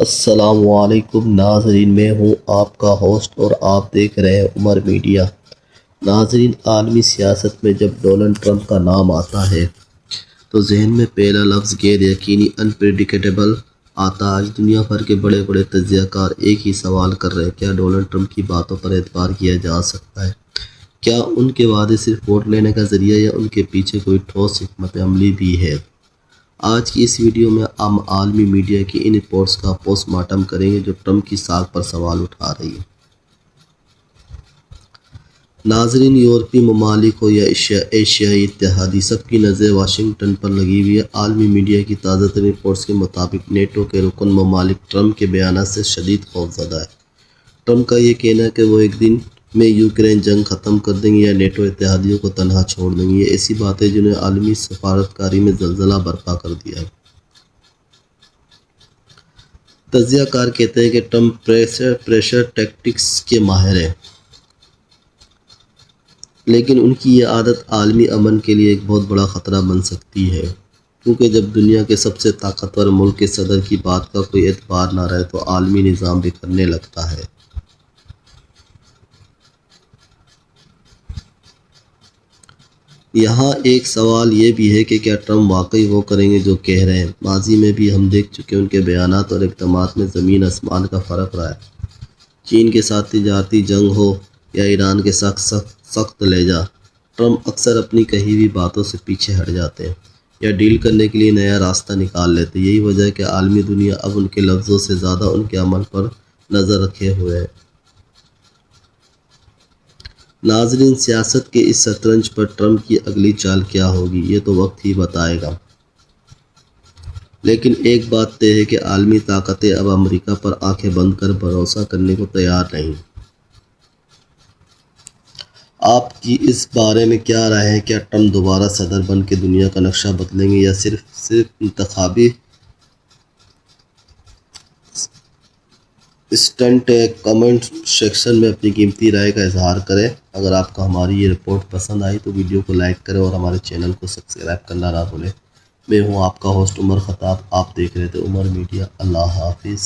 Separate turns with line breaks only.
السلام علیکم ناظرین، میں ہوں آپ کا ہوسٹ اور آپ دیکھ رہے ہیں عمر میڈیا۔ ناظرین، عالمی سیاست میں جب ڈونلڈ ٹرمپ کا نام آتا ہے تو ذہن میں پہلا لفظ غیر یقینی انپریڈکٹیبل آتا۔ آج دنیا بھر کے بڑے بڑے تجزیہ کار ایک ہی سوال کر رہے ہیں: کیا ڈونلڈ ٹرمپ کی باتوں پر اعتبار کیا جا سکتا ہے؟ کیا ان کے وعدے صرف ووٹ لینے کا ذریعہ یا ان کے پیچھے کوئی ٹھوس حکمت عملی بھی ہے؟ آج کی اس ویڈیو میں ہم عالمی میڈیا کی ان رپورٹس کا پوسٹ مارٹم کریں گے جو ٹرمپ کی ساکھ پر سوال اٹھا رہی ہیں۔ ناظرین، یورپی ممالک ہو یا ایشیائی اتحادی، سب کی نظر واشنگٹن پر لگی ہوئی ہے۔ عالمی میڈیا کی تازہ ترین رپورٹس کے مطابق نیٹو کے رکن ممالک ٹرمپ کے بیانات سے شدید خوفزدہ ہیں۔ ٹرمپ کا یہ کہنا ہے کہ وہ ایک دن میں یوکرین جنگ ختم کر دیں گے یا نیٹو اتحادیوں کو تنہا چھوڑ دیں گے، یہ ایسی باتیں جنہوں نے عالمی سفارتکاری میں زلزلہ برپا کر دیا ہے۔ تجزیہ کار کہتے ہیں کہ ٹرمپ پریشر ٹیکٹکس کے ماہر ہیں، لیکن ان کی یہ عادت عالمی امن کے لیے ایک بہت بڑا خطرہ بن سکتی ہے، کیونکہ جب دنیا کے سب سے طاقتور ملک کے صدر کی بات کا کوئی اعتبار نہ رہے تو عالمی نظام بکھرنے لگتا ہے۔ یہاں ایک سوال یہ بھی ہے کہ کیا ٹرمپ واقعی وہ کریں گے جو کہہ رہے ہیں؟ ماضی میں بھی ہم دیکھ چکے ان کے بیانات اور اقدامات میں زمین آسمان کا فرق رہا ہے۔ چین کے ساتھ تجارتی جنگ ہو یا ایران کے ساتھ سخت لہجہ، ٹرمپ اکثر اپنی کہی ہوئی باتوں سے پیچھے ہٹ جاتے ہیں یا ڈیل کرنے کے لیے نیا راستہ نکال لیتے ہیں۔ یہی وجہ ہے کہ عالمی دنیا اب ان کے لفظوں سے زیادہ ان کے عمل پر نظر رکھے ہوئے ہے۔ ناظرین، سیاست کے اس شطرنج پر ٹرمپ کی اگلی چال کیا ہوگی یہ تو وقت ہی بتائے گا، لیکن ایک بات طے ہے کہ عالمی طاقتیں اب امریکہ پر آنکھیں بند کر بھروسہ کرنے کو تیار نہیں۔ آپ کی اس بارے میں کیا رائے ہے؟ کیا ٹرمپ دوبارہ صدر بن کے دنیا کا نقشہ بدلیں گے یا صرف انتخابی اسٹنٹ ہے؟ کمنٹ سیکشن میں اپنی قیمتی رائے کا اظہار کریں۔ اگر آپ کو ہماری یہ رپورٹ پسند آئی تو ویڈیو کو لائک کریں اور ہمارے چینل کو سبسکرائب کرنا نہ بھولیں۔ میں ہوں آپ کا ہوسٹ عمر خطاب، آپ دیکھ رہے تھے عمر میڈیا۔ اللہ حافظ۔